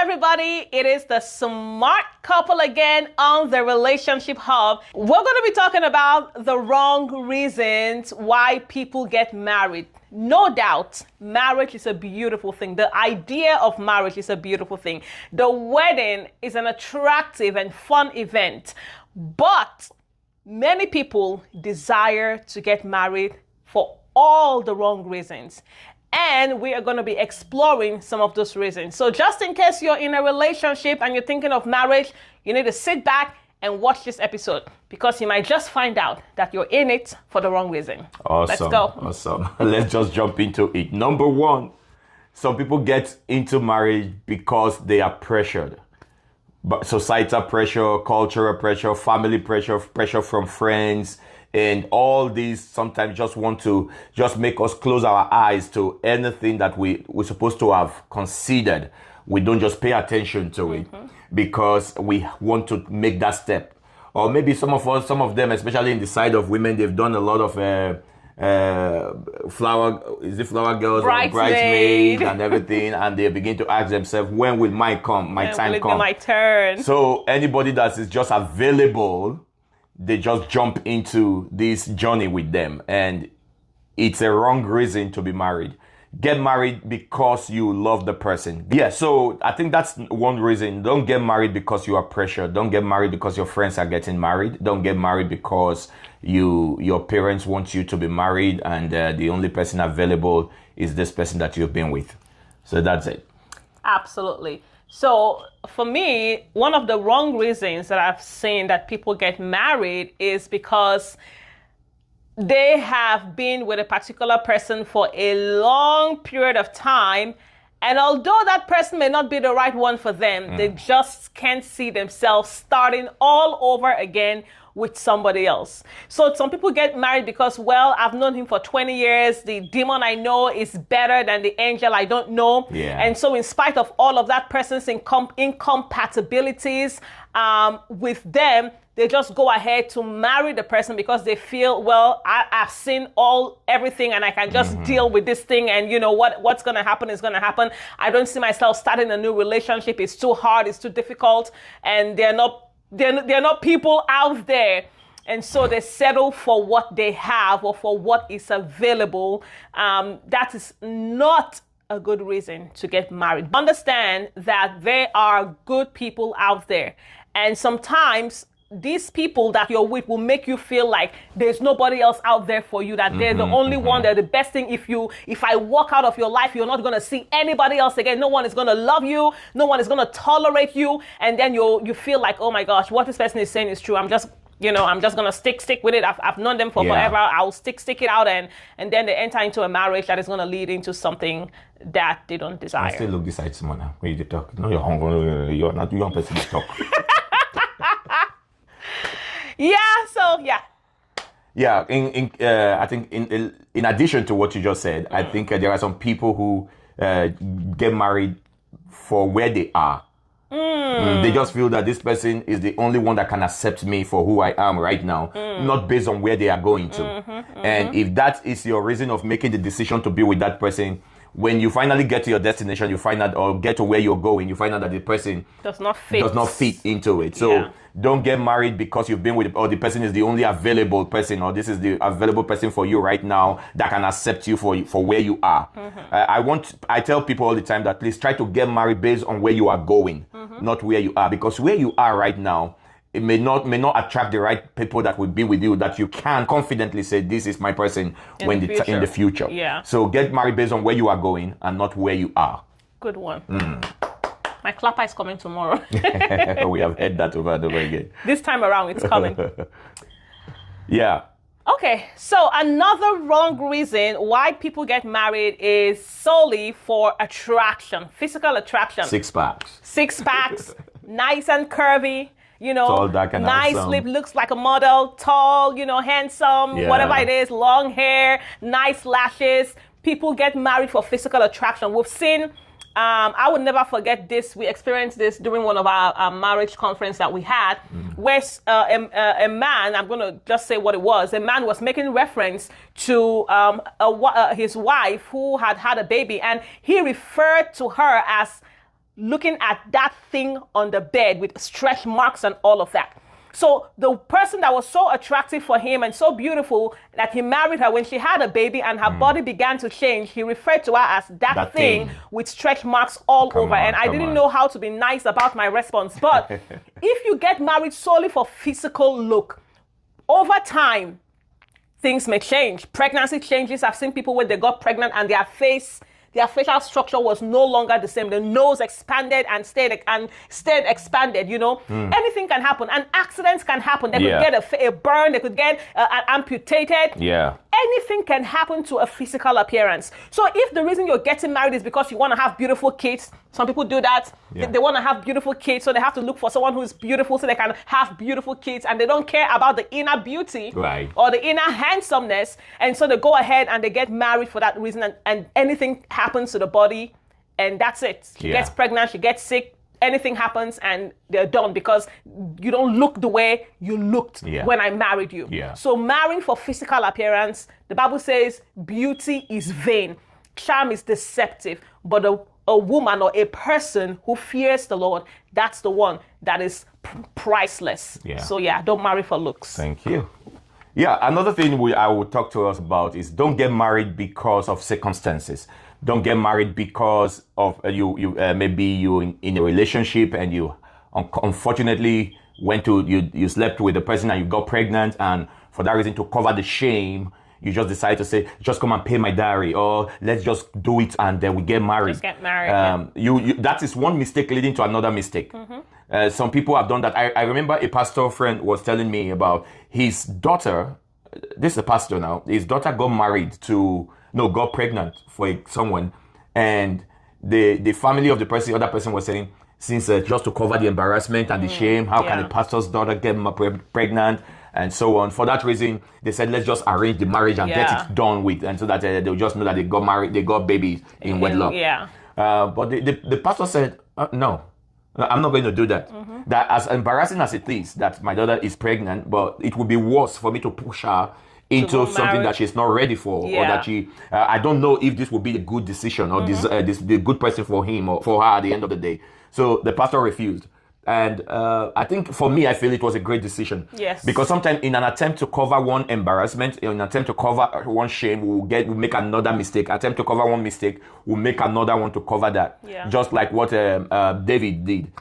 everybody. It is the smart couple again on the Relationship Hub. We're going to be talking about the wrong reasons why people get married. No doubt, marriage is a beautiful thing. The idea of marriage is a beautiful thing. The wedding is an attractive and fun event, but many people desire to get married for all the wrong reasons. And we are going to be exploring some of those reasons. So just in case you're in a relationship and you're thinking of marriage, you need to sit back and watch this episode because you might just find out that you're in it for the wrong reason. Awesome. Let's go. Awesome. Let's just jump into it. Number one, some people get into marriage because they are pressured. But societal pressure, cultural pressure, family pressure, pressure from friends, and all these sometimes just want to just make us close our eyes to anything that we're supposed to have considered. We don't just pay attention to it because we want to make that step. Or maybe some of them, especially in the side of women, they've done a lot of flower girls or bridesmaids and everything, and they begin to ask themselves, when will my time come? Will it be my turn? So anybody that is just available, they just jump into this journey with them, and it's a wrong reason to be married. Get married because you love the person. Yeah, so I think that's one reason. Don't get married because you are pressured. Don't get married because your friends are getting married. Don't get married because your parents want you to be married and the only person available is this person that you've been with. So that's it. Absolutely. So for me, one of the wrong reasons that I've seen that people get married is because they have been with a particular person for a long period of time. And although that person may not be the right one for them, they just can't see themselves starting all over again with somebody else. So some people get married because, well, I've known him for 20 years. The demon I know is better than the angel I don't know. Yeah. And so in spite of all of that person's incompatibilities with them, they just go ahead to marry the person because they feel, well, I've seen everything and I can just deal with this thing. And you know what's going to happen is going to happen. I don't see myself starting a new relationship. It's too hard. It's too difficult. And they're not people out there. And so they settle for what they have or for what is available. That is not a good reason to get married. Understand that there are good people out there. And sometimes these people that you're with will make you feel like there's nobody else out there for you, that they're the only one, they're the best thing. If I walk out of your life, you're not going to see anybody else again. No one is going to love you. No one is going to tolerate you. And then you feel like, oh my gosh, what this person is saying is true. I'm just going to stick with it. I've known them for forever. I'll stick it out. And then they enter into a marriage that is going to lead into something that they don't desire. I still look this side, Simona. When you talk, no, you're hungry. You're not young person to talk. Yeah, I think in addition to what you just said, I think there are some people who get married for where they are. They just feel that this person is the only one that can accept me for who I am right now, not based on where they are going to. And if that is your reason of making the decision to be with that person, when you finally get to your destination, you find out, or get to where you're going, you find out that the person does not fit into it. So don't get married because you've been with, or the person is the only available person, or this is the available person for you right now that can accept you for where you are. I tell people all the time that please try to get married based on where you are going, not where you are, because where you are right now, it may not attract the right people that will be with you, that you can confidently say, this is my person in the future. Yeah. So get married based on where you are going and not where you are. Good one. My clapper is coming tomorrow. We have heard that over and over again. This time around, it's coming. Yeah. Okay, so another wrong reason why people get married is solely for attraction, physical attraction. Six packs, nice and curvy. Tall, dark, and nice handsome. lip, looks like a model, tall, handsome, whatever it is, long hair, nice lashes. People get married for physical attraction. We've seen, I would never forget this. We experienced this during one of our marriage conference that we had, where a man, I'm going to just say what it was, a man was making reference to his wife who had a baby, and he referred to her as looking at that thing on the bed with stretch marks and all of that. So the person that was so attractive for him and so beautiful that he married her, when she had a baby and her body began to change, he referred to her as that thing with stretch marks all over. And I didn't know how to be nice about my response. But if you get married solely for physical look, over time, things may change. Pregnancy changes. I've seen people when they got pregnant and their facial structure was no longer the same. The nose expanded and stayed expanded, Anything can happen. And accidents can happen. They could get a burn. They could get amputated. Yeah. Anything can happen to a physical appearance. So if the reason you're getting married is because you want to have beautiful kids, some people do that. Yeah. They want to have beautiful kids, so they have to look for someone who's beautiful so they can have beautiful kids, and they don't care about the inner beauty or the inner handsomeness, and so they go ahead and they get married for that reason, and anything happens to the body, and that's it. She gets pregnant, she gets sick, anything happens, and they're done because you don't look the way you looked when I married you. Yeah. So marrying for physical appearance, the Bible says beauty is vain, charm is deceptive, but a woman or a person who fears the Lord, that's the one that is priceless. Yeah. So don't marry for looks. Thank you. Yeah, another thing I would talk to us about is don't get married because of circumstances. Don't get married because of maybe you in a relationship and you unfortunately you slept with the person and you got pregnant, and for that reason, to cover the shame, you just decide to say, just come and pay my dowry, or let's just do it and then we get married. Just get married. That is one mistake leading to another mistake. Mm-hmm. Some people have done that. I remember a pastor friend was telling me about his daughter. This is a pastor now. His daughter got pregnant for someone, and the family of the other person was saying, since just to cover the embarrassment and the shame, how can a pastor's daughter get pregnant? And so on. For that reason, they said, let's just arrange the marriage and get it done with. And so that they'll just know that they got married, they got babies in wedlock. But the pastor said, no, I'm not going to do that. Mm-hmm. That as embarrassing as it is that my daughter is pregnant, but it would be worse for me to push her into something that she's not ready for, or that I don't know if this would be a good decision or the good person for him or for her at the end of the day. So the pastor refused. And I think for me, I feel it was a great decision. Yes. Because sometimes in an attempt to cover one embarrassment, in an attempt to cover one shame, we'll make another mistake. Attempt to cover one mistake, we'll make another one to cover that. Yeah. Just like what David did.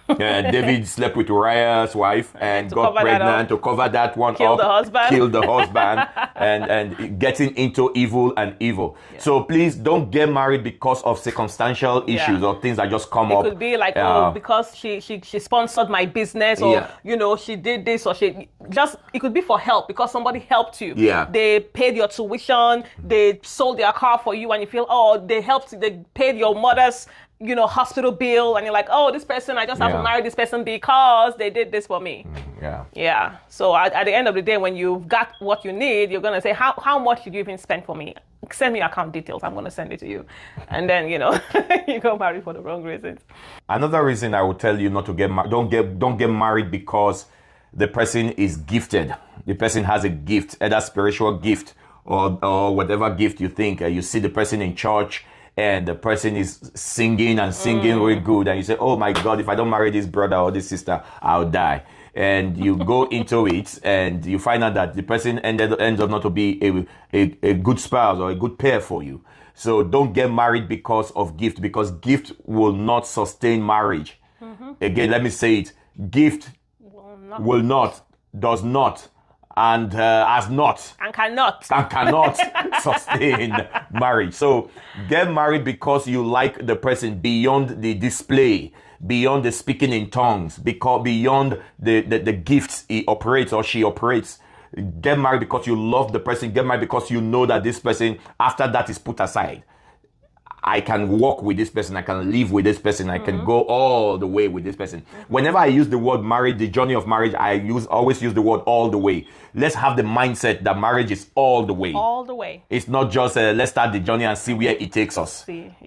David slept with Uriah's wife and got pregnant to cover that one Killed the husband and getting into evil. Yeah. So please don't get married because of circumstantial issues or things that just come up. It could be like, because she sponsored my business, or she did this, or it could be for help because somebody helped you. Yeah. They paid your tuition, they sold their car for you, and you feel, they paid your mother's hospital bill, and you're like, this person, I just have to marry this person because they did this for me. Yeah. So at the end of the day, when you've got what you need, you're going to say, how much did you even spend for me? Send me account details. I'm going to send it to you. And then, you go marry for the wrong reasons. Another reason I would tell you not to get married, don't get married because the person is gifted. The person has a gift, either spiritual gift or whatever gift you think. You see the person in church, and the person is singing really good, and you say, oh my God, if I don't marry this brother or this sister, I'll die. And you go into it and you find out that the person ends up not to be a good spouse or a good pair for you. So don't get married because of gift, because gift will not sustain marriage. Mm-hmm. Again, let me say it. Gift does not, and has not and cannot sustain marriage. So get married because you like the person beyond the display, beyond the speaking in tongues, because beyond the gifts he operates or she operates. Get married because you love the person. Get married because you know that this person, after that is put aside, I can walk with this person, I can live with this person, I can go all the way with this person. Whenever I use the word marriage, the journey of marriage, I always use the word all the way. Let's have the mindset that marriage is all the way. All the way. It's not just let's start the journey and see where it takes us. Let's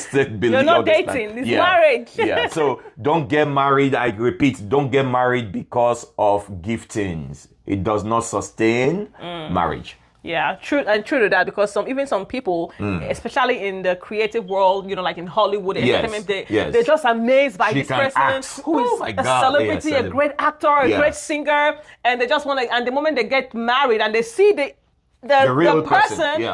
believe. You're not dating, it's marriage. So don't get married, I repeat, don't get married because of giftings. It does not sustain marriage. Yeah, true to that, because some people, especially in the creative world, like in Hollywood, entertainment, they're just amazed by this person who is a celebrity, a great actor, a great singer, and they just want to. And the moment they get married and they see the real person, you're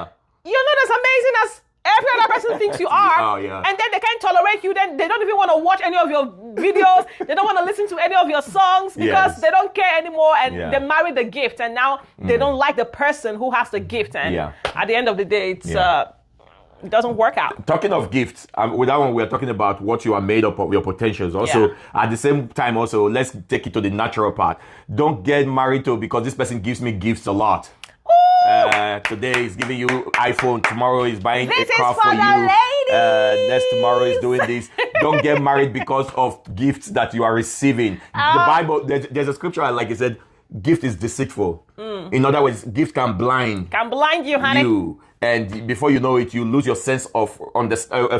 not as amazing as every other person thinks you are, and then they can't tolerate you. Then they don't even want to watch any of your videos. They don't want to listen to any of your songs because they don't care anymore. And they marry the gift, and now they don't like the person who has the gift. And at the end of the day, it doesn't work out. Talking of gifts, with that one, we're talking about what you are made up of, your potentials. Also, at the same time, also, let's take it to the natural part. Don't get married to because this person gives me gifts a lot. Today is giving you iPhone. Tomorrow is buying a car for you. Next tomorrow is doing this. Don't get married because of gifts that you are receiving. The Bible, there's a scripture like it said, gift is deceitful. In other words, gift can blind you, honey. And before you know it, you lose your sense of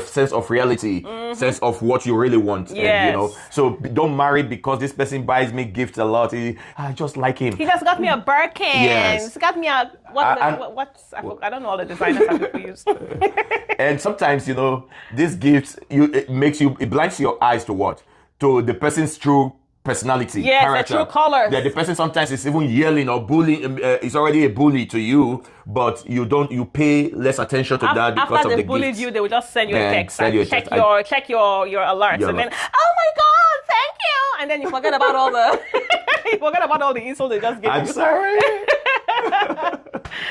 sense of reality, sense of what you really want. Yes. And, so don't marry because this person buys me gifts a lot. I just like him. He just got me a Birkin. Yes. He got me a I don't know all the designers that people use. And sometimes these gifts it blinds your eyes to what? To the person's true personality, character. The true colors. The person sometimes is even yelling or bullying. It's already a bully to you, but you pay less attention to that because of the gifts. After they bullied you, they will just send you a text and check your alerts, and then, oh my God, thank you, and then you forget about all the insults they just gave you. I'm sorry.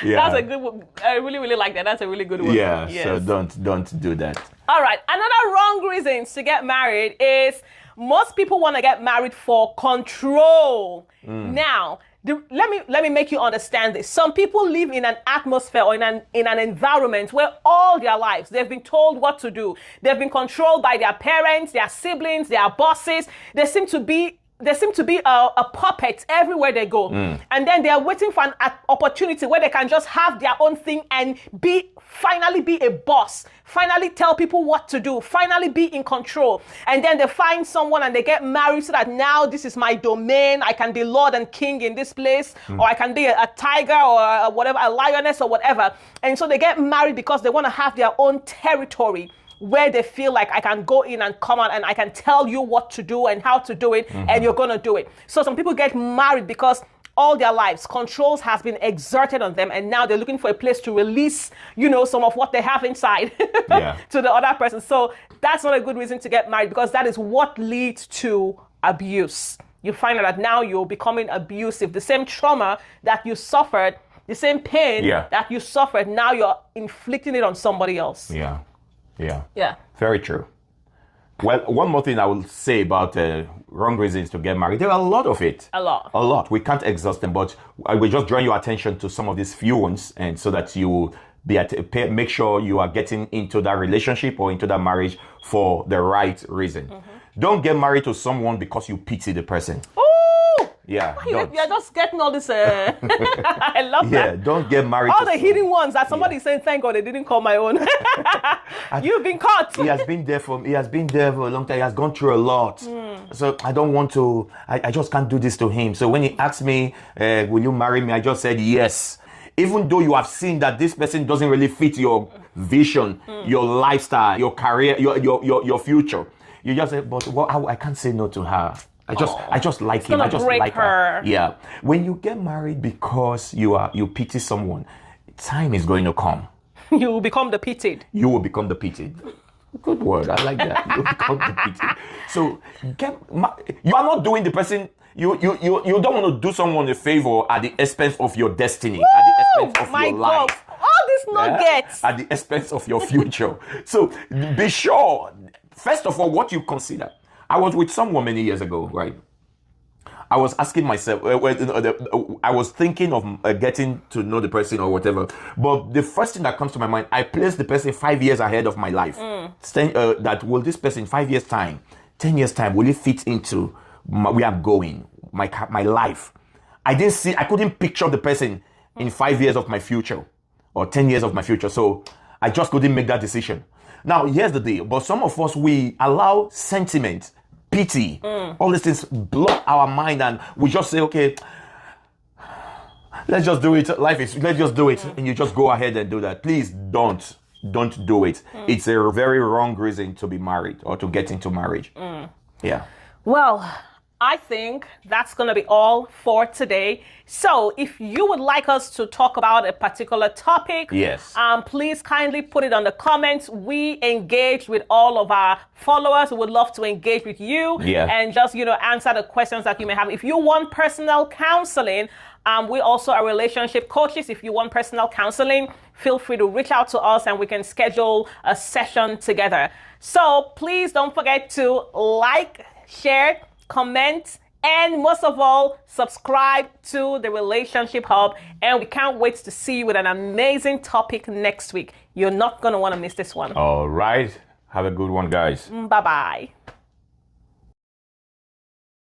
That's a good one. I really, really like that. That's a really good one. Yeah. Yes. So don't do that. All right. Another wrong reason to get married is most people want to get married for control. Now, let me make you understand this. Some people live in an atmosphere or in an environment where all their lives they've been told what to do. They've been controlled by their parents, their siblings, their bosses. They seem to be a puppet everywhere they go. And then they are waiting for an opportunity where they can just have their own thing and finally be a boss, finally tell people what to do, finally be in control. And then they find someone and they get married so that now this is my domain. I can be Lord and King in this place, or I can be a tiger or whatever, a lioness or whatever. And so they get married because they want to have their own territory, where they feel like I can go in and come out and I can tell you what to do and how to do it, and you're going to do it. So some people get married because all their lives, controls has been exerted on them, and now they're looking for a place to release, some of what they have inside to the other person. So that's not a good reason to get married, because that is what leads to abuse. You find out that now you're becoming abusive. The same trauma that you suffered, the same pain that you suffered, now you're inflicting it on somebody else. Yeah. Very true. Well, one more thing I will say about wrong reasons to get married. There are a lot of it. A lot. We can't exhaust them, but I will just draw your attention to some of these few ones, and so that you make sure you are getting into that relationship or into that marriage for the right reason. Don't get married to someone because you pity the person. Yeah. You're just getting all this. I love that. Yeah, don't get married all the hidden ones that somebody's saying, thank God they didn't call my own. You've been caught. He has been there for a long time. He has gone through a lot. So I don't want to, I just can't do this to him. So when he asked me, will you marry me? I just said yes. Even though you have seen that this person doesn't really fit your vision, your lifestyle, your career, your future. You just say, but I can't say no to her. I just like him. I just like her. Yeah. When you get married because you pity someone, time is going to come. You will become the pitied. You will become the pitied. Good word. I like that. You will become the pitied. So you are not doing the person. You don't want to do someone a favor at the expense of your destiny, at the expense of your life. All these nuggets. At the expense of your future. So be sure. First of all, what you consider. I was with someone many years ago, right? I was asking myself, I was thinking of getting to know the person or whatever. But the first thing that comes to my mind, I placed the person 5 years ahead of my life. That will this person 5 years time, 10 years time, will it fit into where I'm going, my life? I couldn't picture the person in 5 years of my future or 10 years of my future. So I just couldn't make that decision. Now, here's the deal. But some of us, we allow sentiment, pity, all these things block our mind, and we just say, okay, let's just do it. Let's just do it. And you just go ahead and do that. Please don't do it. It's a very wrong reason to be married or to get into marriage. Yeah. Well, I think that's going to be all for today. So if you would like us to talk about a particular topic, yes, please kindly put it on the comments. We engage with all of our followers. We would love to engage with you and just, answer the questions that you may have. If you want personal counseling, we also are relationship coaches. If you want personal counseling, feel free to reach out to us and we can schedule a session together. So please don't forget to like, share, comment, and most of all, subscribe to the Relationship Hub. And we can't wait to see you with an amazing topic next week. You're not going to want to miss this one. All right. Have a good one, guys. Bye-bye.